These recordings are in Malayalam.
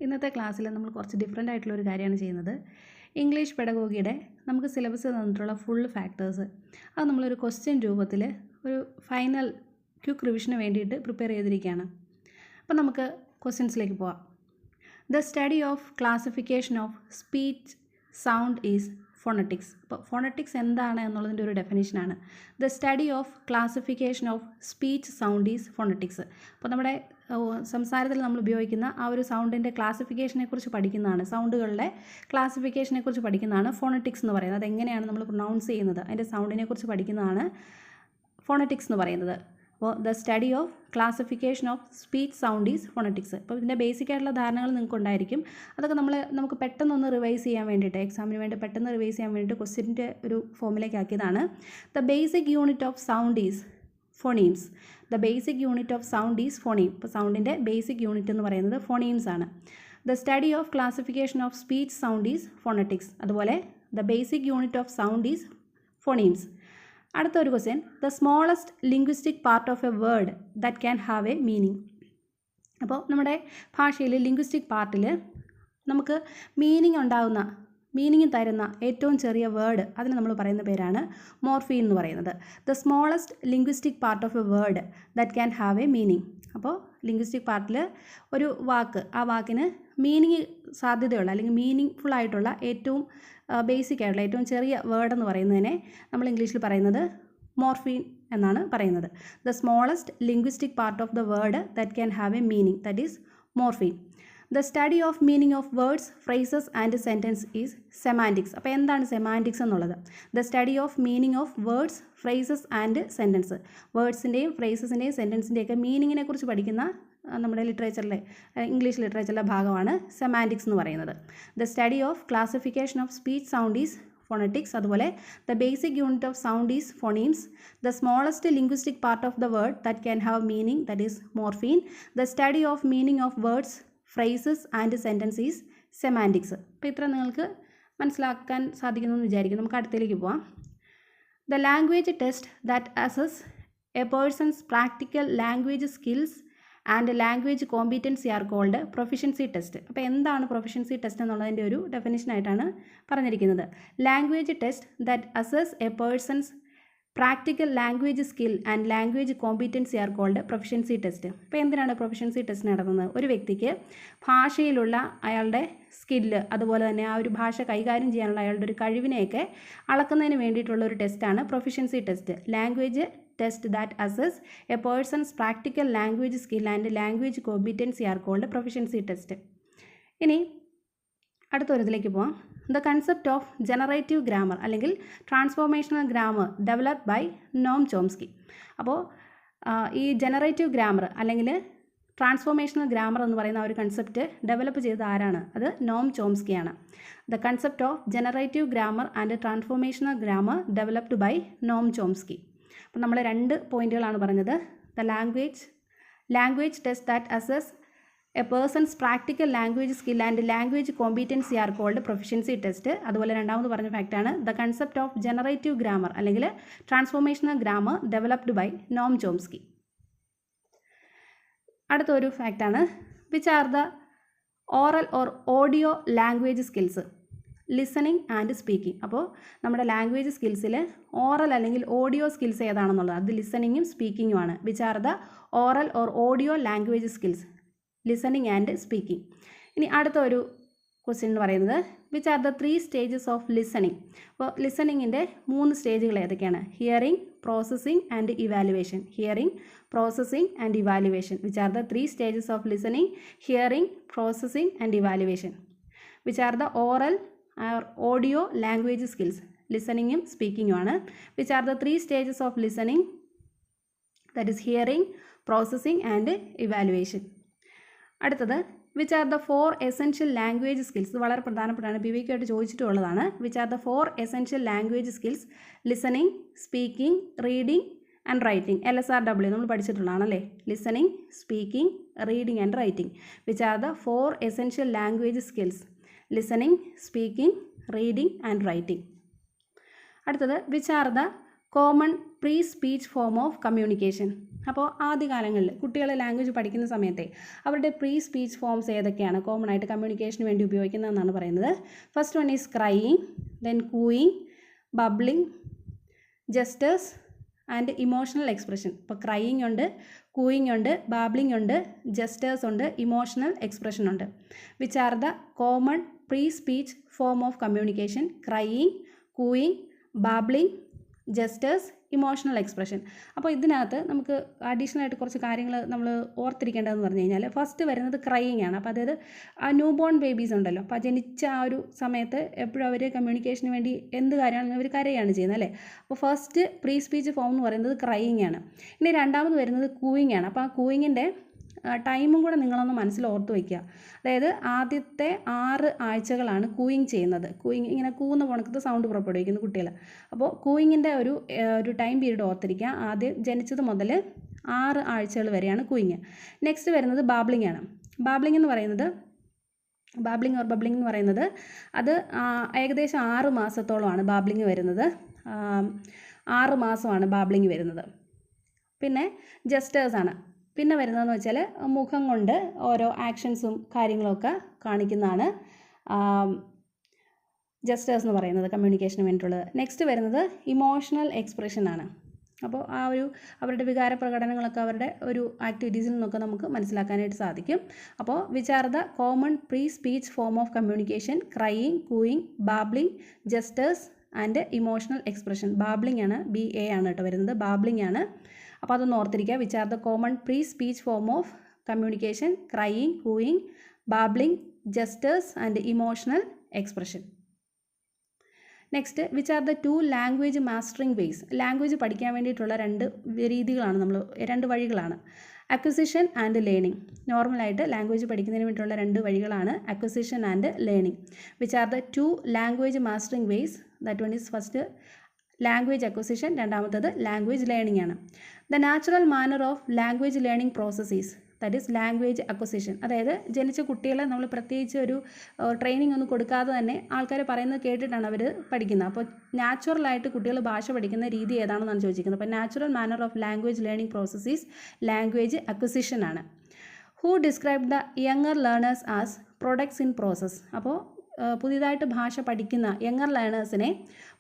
ഇന്നത്തെ ക്ലാസ്സിൽ നമ്മൾ കുറച്ച് ഡിഫറെൻ്റ് ആയിട്ടുള്ള ഒരു കാര്യമാണ് ചെയ്യുന്നത്. ഇംഗ്ലീഷ് പെഡഗോഗിയുടെ നമുക്ക് സിലബസ് തന്നിട്ടുള്ള ഫുൾ ഫാക്ടേഴ്സ് അത് നമ്മളൊരു ക്വസ്റ്റ്യൻ രൂപത്തിൽ ഒരു ഫൈനൽ ക്വിക്ക് റിവിഷന് വേണ്ടിയിട്ട് പ്രിപ്പയർ ചെയ്തിരിക്കുകയാണ്. അപ്പോൾ നമുക്ക് ക്വസ്റ്റ്യൻസിലേക്ക് പോവാം. The study of classification of speech sound is phonetics. അപ്പോൾ ഫോണറ്റിക്സ് എന്താണ് എന്നുള്ളതിൻ്റെ ഒരു ഡെഫിനേഷനാണ്. The study of classification of speech sound is phonetics. അപ്പോൾ നമ്മുടെ സംസാരത്തിൽ നമ്മൾ ഉപയോഗിക്കുന്ന ആ ഒരു സൗണ്ടിൻ്റെ ക്ലാസിഫിക്കേഷനെ കുറിച്ച് പഠിക്കുന്നതാണ്, സൗണ്ടുകളുടെ ക്ലാസിഫിക്കേഷനെ കുറിച്ച് പഠിക്കുന്നതാണ് ഫോണറ്റിക്സ് എന്ന് പറയുന്നത്. അതെങ്ങനെയാണ് നമ്മൾ പ്രൊനൗൺസ് ചെയ്യുന്നത്, അതിൻ്റെ സൗണ്ടിനെ കുറിച്ച് പഠിക്കുന്നതാണ് ഫോണറ്റിക്സ് എന്ന് പറയുന്നത്. അപ്പോൾ the study of classification of speech sound is phonetics. അപ്പോൾ ഇതിൻ്റെ ബേസിക് ആയിട്ടുള്ള ധാരണകൾ നിങ്ങൾക്ക് ഉണ്ടായിരിക്കും. അതൊക്കെ നമുക്ക് പെട്ടെന്നൊന്ന് റിവൈസ് ചെയ്യാൻ വേണ്ടിയിട്ട്, എക്സാമിന് വേണ്ടി പെട്ടെന്ന് റിവൈസ് ചെയ്യാൻ വേണ്ടിയിട്ട് ക്വസ്റ്റ്യൻ്റെ ഒരു ഫോമിലേക്ക് ആക്കിയതാണ്. The basic unit of sound is phonemes. The basic unit of sound is phoneme. ഇപ്പോൾ സൗണ്ടിൻ്റെ ബേസിക് യൂണിറ്റ് എന്ന് പറയുന്നത് ഫോണീംസ് ആണ്. The study of classification of speech sound is phonetics. അതുപോലെ the basic unit of sound is phonemes. അടുത്ത ഒരു question, the smallest linguistic part of a word that can have a meaning. അപ്പോൾ നമ്മുടെ ഭാഷയിൽ ലിംഗ്വിസ്റ്റിക് പാർട്ടിൽ നമുക്ക് മീനിങ് തരുന്ന ഏറ്റവും ചെറിയ വേർഡ്, അതിന് നമ്മൾ പറയുന്ന പേരാണ് മോർഫീൻ എന്ന് പറയുന്നത്. The smallest linguistic part of a word that can have a meaning. അപ്പോൾ ലിംഗ്വിസ്റ്റിക് പാർട്ടിൽ ഒരു വാക്ക്, ആ വാക്കിന് മീനിങ് സാധ്യതയുള്ള അല്ലെങ്കിൽ മീനിങ് ഫുൾ ആയിട്ടുള്ള ഏറ്റവും ബേസിക് ആയിട്ടുള്ള ഏറ്റവും ചെറിയ വേർഡ് എന്ന് പറയുന്നതിനെ നമ്മൾ ഇംഗ്ലീഷിൽ പറയുന്നത് മോർഫീൻ എന്നാണ് പറയുന്നത്. The smallest linguistic part of the word that can have a meaning, that is morpheme. The study of meaning of words, phrases and sentence is semantics. അപ്പോൾ എന്താണ് സെമാൻറ്റിക്സ് എന്നുള്ളത്? The study of meaning of words, phrases and sentence. വേർഡ്സിൻ്റെയും ഫ്രേസസിൻ്റെയും സെൻറ്റൻസിൻ്റെയൊക്കെ മീനിങ്ങിനെ കുറിച്ച് പഠിക്കുന്ന നമ്മുടെ ലിറ്ററേച്ചറിലെ ഇംഗ്ലീഷ് ലിറ്ററേച്ചറിലെ ഭാഗമാണ് സെമാൻറ്റിക്സ് എന്ന് പറയുന്നത്. The study of classification of speech sound is phonetics. അതുപോലെ the basic unit of sound is phonemes. The smallest linguistic part of the word that can have meaning, that is morpheme. The study of meaning of words, phrases and sentence is semantics. അപ്പോൾ ഇത്ര നിങ്ങൾക്ക് മനസ്സിലാക്കാൻ സാധിക്കുന്നു എന്ന് വിചാരിക്കുന്നു. നമുക്ക് അടുത്തേക്ക് പോവാം. The language test that assess a person's practical language skills and language competency are called proficiency test. അപ്പോൾ എന്താണ് പ്രൊഫിഷ്യൻസി ടെസ്റ്റ് എന്നുള്ളതിൻ്റെ ഒരു ഡെഫിനിഷനായിട്ടാണ് പറഞ്ഞിരിക്കുന്നത്. Language test that assess a person's practical language skill and language competency are called proficiency test. അപ്പോൾ എന്തിനാണ് പ്രൊഫിഷ്യൻസി ടെസ്റ്റ് നടത്തുന്നത്? ഒരു വ്യക്തിക്ക് ഭാഷയിലുള്ള അയാളുടെ സ്കില്ല്, അതുപോലെ തന്നെ ആ ഒരു ഭാഷ കൈകാര്യം ചെയ്യാനുള്ള അയാളുടെ ഒരു കഴിവിനെയൊക്കെ അളക്കുന്നതിന് വേണ്ടിയിട്ടുള്ള ഒരു ടെസ്റ്റാണ് proficiency test. Language test that assess a person's practical language skill and language competency are called proficiency test. ഇനി അടുത്ത ഒരു ഇതിലേക്ക് പോവാം. The concept of generative grammar അല്ലെങ്കിൽ transformational grammar developed by Noam Chomsky. അപ്പോൾ ഈ ജനറേറ്റീവ് ഗ്രാമർ അല്ലെങ്കിൽ ട്രാൻസ്ഫോർമേഷണൽ ഗ്രാമർ എന്ന് പറയുന്ന ഒരു കൺസെപ്റ്റ് ഡെവലപ്പ് ചെയ്തത് ആരാണ്? അത് നോം ചോംസ്കിയാണ്. The concept of generative grammar and transformational grammar developed by Noam Chomsky. അപ്പോൾ നമ്മൾ 2 പോയിന്റുകളാണ് പറഞ്ഞത്. The language test that assess a person's practical language skill and language competency are called proficiency test. അതുപോലെ രണ്ടാമത് പറഞ്ഞ ഫാക്റ്റാണ് the concept of generative grammar അല്ലെങ്കിൽ transformational grammar developed by Noam Chomsky. അടുത്ത ഒരു ഫാക്റ്റാണ് which are the oral or audio language skills, listening and speaking. അപ്പോൾ നമ്മുടെ ലാംഗ്വേജ് സ്കിൽസിൽ ഓറൽ അല്ലെങ്കിൽ ഓഡിയോ സ്കിൽസ് ഏതാണെന്നുള്ളത് അത് ലിസണിങ്ങും സ്പീക്കിങ്ങുമാണ്. Which are the oral or audio language skills, listening and speaking. ഇനി അടുത്ത ഒരു ക്വസ്റ്റ്യൻ എന്ന് പറയുന്നത് which are the 3 stages of listening. അപ്പോൾ ലിസണിങ്ങിൻ്റെ 3 സ്റ്റേജുകൾ ഏതൊക്കെയാണ്? Hearing, processing and evaluation. Hearing, processing and evaluation. Which are the 3 stages of listening, hearing, processing and evaluation. Which are the oral or audio language skills, listening speaking ആണ്. which are the 3 stages of listening, that is hearing, processing and evaluation. അടുത്തത് which are the 4 essential language skills. ഇത് വളരെ പ്രധാനപ്പെട്ടാണ്, PVQ ആയിട്ട് ചോദിച്ചിട്ടുള്ളതാണ്. which are the 4 essential language skills, listening, speaking, reading and writing. LSRW നമ്മൾ പഠിച്ചിട്ടുള്ളതാണല്ലേ. listening, speaking, reading and writing. which are the 4 essential language skills, listening, speaking, reading and writing. അടുത്തത് which are the common pre speech form of communication. അപ്പോൾ ആദ്യകാലങ്ങളിൽ കുട്ടികൾ ലാംഗ്വേജ് പഠിക്കുന്ന സമയത്തെ അവരുടെ പ്രീ സ്പീച്ച് ഫോംസ് ഏതൊക്കെയാണ് കോമൺ ആയിട്ട് കമ്മ്യൂണിക്കേഷന് വേണ്ടി ഉപയോഗിക്കുന്നതെന്നാണ് പറയുന്നത്. First one is crying, then കൂയിങ്, bubbling, gestures and emotional expression. ഇപ്പോൾ ക്രൈയിങ് ഉണ്ട്, കൂയിങ് ഉണ്ട്, ബാബ്ലിംഗ് ഉണ്ട്, ജസ്റ്റേഴ്സ് ഉണ്ട്, ഇമോഷണൽ എക്സ്പ്രഷൻ ഉണ്ട്. Which are the common pre speech form of communication? Crying, cooing, babbling, gestures, emotional expression. അപ്പോൾ ഇതിനകത്ത് നമുക്ക് അഡീഷണൽ ആയിട്ട് കുറച്ച് കാര്യങ്ങൾ നമ്മൾ ഓർത്തിരിക്കേണ്ടതെന്ന് പറഞ്ഞു കഴിഞ്ഞാൽ ഫസ്റ്റ് വരുന്നത് ക്രൈയിങ് ആണ്. അപ്പോൾ അതായത് ആ ന്യൂ ബോൺ ബേബീസ് ഉണ്ടല്ലോ, അപ്പോൾ ജനിച്ച ആ ഒരു സമയത്ത് എപ്പോഴും അവർ കമ്മ്യൂണിക്കേഷന് വേണ്ടി എന്ത് കാര്യമാണെങ്കിലും അവർ കരയാണ് ചെയ്യുന്നത് അല്ലേ. അപ്പോൾ ഫസ്റ്റ് പ്രീ സ്പീച്ച് ഫോം എന്ന് പറയുന്നത് ക്രൈയിങ് ആണ്. ഇനി രണ്ടാമത് വരുന്നത് കൂയിങ് ആണ്. അപ്പോൾ ആ കൂയിങ്ങിൻ്റെ ടൈമും കൂടെ നിങ്ങളൊന്ന് മനസ്സിൽ ഓർത്ത് വയ്ക്കുക. അതായത് ആദ്യത്തെ 6 ആഴ്ചകളാണ് കൂയിങ് ചെയ്യുന്നത്. കൂയിങ് ഇങ്ങനെ കൂന്ന പോണക്കത്ത് സൗണ്ട് പുറപ്പെടുവിക്കുന്ന കുട്ടികൾ. അപ്പോൾ കൂയിങ്ങിൻ്റെ ഒരു ടൈം പീരീഡ് ഓർത്തിരിക്കുക. ആദ്യം ജനിച്ചത് മുതൽ 6 ആഴ്ചകൾ വരെയാണ് കൂയിങ്. നെക്സ്റ്റ് വരുന്നത് ബാബ്ലിംഗ് ആണ്. ബാബ്ലിംഗ് എന്ന് പറയുന്നത് ബാബ്ലിംഗ് ഓർ ബബ്ലിംഗ് എന്ന് പറയുന്നത് അത് ഏകദേശം 6 മാസത്തോളമാണ് ബാബ്ലിംഗ് വരുന്നത്. 6 മാസമാണ് ബാബ്ലിംഗ് വരുന്നത്. പിന്നെ ജസ്റ്റേഴ്സ് ആണ്. പിന്നെ വരുന്നതെന്ന് വെച്ചാൽ മുഖം കൊണ്ട് ഓരോ ആക്ഷൻസും കാര്യങ്ങളൊക്കെ കാണിക്കുന്നതാണ് ജസ്റ്റേഴ്സ് എന്ന് പറയുന്നത് കമ്മ്യൂണിക്കേഷന് വേണ്ടിയിട്ടുള്ളത്. നെക്സ്റ്റ് വരുന്നത് ഇമോഷണൽ എക്സ്പ്രഷൻ ആണ്. അപ്പോൾ ആ ഒരു അവരുടെ വികാര പ്രകടനങ്ങളൊക്കെ അവരുടെ ഒരു ആക്ടിവിറ്റീസിൽ നിന്നൊക്കെ നമുക്ക് മനസ്സിലാക്കാനായിട്ട് സാധിക്കും. അപ്പോൾ which are the common pre speech form of communication? Crying, cooing, babbling, gestures and emotional expression. Babbling ആണ്, BA ആണ് കേട്ടോ വരുന്നത്, ബാബ്ലിംഗ് ആണ്. അപ്പോൾ അതൊന്ന് ഓർത്തിരിക്കുക. Which are the common pre speech form of communication? Crying, cooing, babbling, gestures and emotional expression. Next, which are the 2 language mastering ways? Language പഠിക്കാൻ വേണ്ടിയിട്ടുള്ള 2 രീതികളാണ്, 2 വഴികളാണ്. Acquisition and learning. നോർമലായിട്ട് ലാംഗ്വേജ് പഠിക്കുന്നതിന് വേണ്ടിയിട്ടുള്ള 2 വഴികളാണ് acquisition and learning. Which are the 2 language mastering ways? That one is first language acquisition, രണ്ടാമത്തത് ലാംഗ്വേജ് ലേണിംഗ് ആണ്. The natural manner of language learning processes, that is language acquisition. അതായത് ജനിച്ച കുട്ടികളെ നമ്മൾ പ്രത്യേകിച്ച് ഒരു ട്രെയിനിങ് ഒന്നും കൊടുക്കാതെ തന്നെ ആൾക്കാർ പറയുന്നത് കേട്ടിട്ടാണ് അവർ പഠിക്കുന്നത്. അപ്പോൾ നാച്ചുറലായിട്ട് കുട്ടികൾ ഭാഷ പഠിക്കുന്ന രീതി ഏതാണെന്നാണ് ചോദിച്ചിരിക്കുന്നത്. അപ്പോൾ natural manner of language learning processes language acquisition ആണ്. Who describe the younger learners as products in process? അപ്പോൾ പുതിയതായിട്ട് ഭാഷ പഠിക്കുന്ന യങ്ങർ ലേണേഴ്സിനെ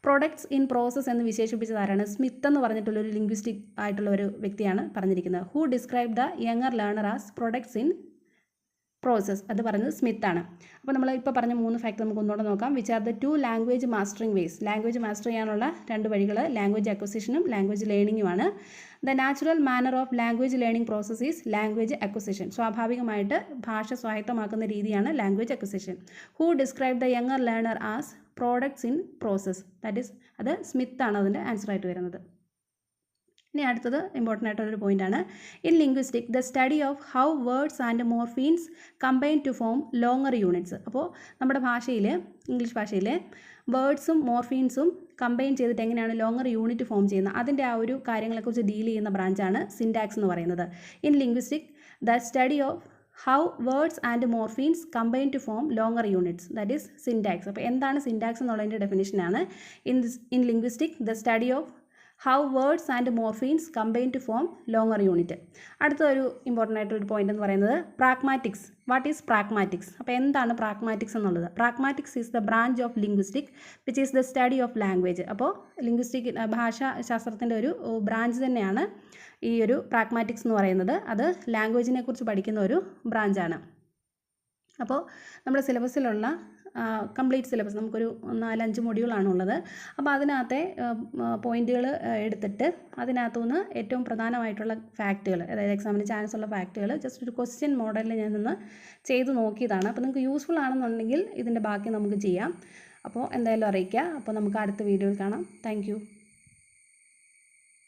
പ്രൊഡക്ട്സ് ഇൻ പ്രോസസ് എന്ന് വിശേഷിപ്പിച്ചതാരാണ്? സ്മിത്ത് എന്ന് പറഞ്ഞിട്ടുള്ളൊരു ലിംഗ്വിസ്റ്റിക് ആയിട്ടുള്ള ഒരു വ്യക്തിയാണ് പറഞ്ഞിരിക്കുന്നത്. Who describe the younger learner as products in process? അത് പറയുന്നത് സ്മിത്ത് ആണ്. അപ്പോൾ നമ്മൾ ഇപ്പോൾ പറഞ്ഞ 3 ഫാക്ട് നമുക്ക് ഒന്നുകൂടെ നോക്കാം. Which are the 2 language mastering ways? Language master ചെയ്യാനുള്ള 2 വഴികൾ ലാംഗ്വേജ് അക്വിസിഷനും ലാംഗ്വേജ് ലേണിംഗുമാണ്. The natural manner of language learning process is language acquisition. സ്വാഭാവികമായിട്ട് ഭാഷ സ്വായത്തമാക്കുന്ന രീതിയാണ് language acquisition. Who describe the younger learner as products in process? That is അത് സ്മിത്ത് ആണ് അതിൻ്റെ ആൻസർ ആയിട്ട് വരുന്നത്. ഇനി അടുത്തത് ഇമ്പോർട്ടൻ്റ് ആയിട്ടുള്ളൊരു പോയിൻ്റാണ്. In linguistic the study of how words and morphemes combine to form longer units. അപ്പോൾ നമ്മുടെ ഭാഷയിൽ, ഇംഗ്ലീഷ് ഭാഷയിൽ വേർഡ്സും മോർഫീൻസും കമ്പൈൻ ചെയ്തിട്ട് എങ്ങനെയാണ് ലോങ്ങർ യൂണിറ്റ് ഫോം ചെയ്യുന്നത്, അതിൻ്റെ ആ ഒരു കാര്യങ്ങളെക്കുറിച്ച് ഡീൽ ചെയ്യുന്ന ബ്രാഞ്ചാണ് സിൻടാക്സ് എന്ന് പറയുന്നത്. In linguistic the study of how words and morphemes combine to form longer units, that is syntax. അപ്പോൾ എന്താണ് സിൻടാക്സ് എന്നുള്ളതിൻ്റെ ഡെഫിനിഷനാണ്. In linguistic the study of how words and morphemes combine to form longer unit. അടുത്തൊരു ഇമ്പോർട്ടൻ്റ് ആയിട്ടൊരു പോയിന്റ് എന്ന് പറയുന്നത് പ്രാഗ്മാറ്റിക്സ്. What is pragmatics? അപ്പോൾ എന്താണ് പ്രാഗ്മാറ്റിക്സ് എന്നുള്ളത്? Pragmatics is the branch of linguistic which is the study of language. അപ്പോൾ ലിംഗ്വിസ്റ്റിക് ഭാഷാശാസ്ത്രത്തിൻ്റെ ഒരു ബ്രാഞ്ച് തന്നെയാണ് ഈ ഒരു പ്രാഗ്മാറ്റിക്സ് എന്ന് പറയുന്നത്. അത് ലാംഗ്വേജിനെ കുറിച്ച് പഠിക്കുന്ന ഒരു ബ്രാഞ്ചാണ്. അപ്പോൾ നമ്മുടെ സിലബസിലുള്ള കംപ്ലീറ്റ് സിലബസ് നമുക്കൊരു 4-5 മൊഡ്യൂളാണുള്ളത്. അപ്പോൾ അതിനകത്തെ പോയിന്റുകൾ എടുത്തിട്ട് അതിനകത്തുനിന്ന് ഏറ്റവും പ്രധാനമായിട്ടുള്ള ഫാക്റ്റുകൾ, അതായത് എക്സാമിന് ചാൻസ് ഉള്ള ഫാക്റ്റുകൾ ജസ്റ്റ് ഒരു ക്വസ്റ്റ്യൻ മോഡലിൽ ഞാനൊന്ന് ചെയ്ത് നോക്കിയതാണ്. അപ്പോൾ നിങ്ങൾക്ക് യൂസ്ഫുൾ ആണെന്നുണ്ടെങ്കിൽ ഇതിൻ്റെ ബാക്കി നമുക്ക് ചെയ്യാം. അപ്പോൾ എന്തായാലും അറിയിക്കുക. അപ്പോൾ നമുക്ക് അടുത്ത വീഡിയോയിൽ കാണാം. താങ്ക്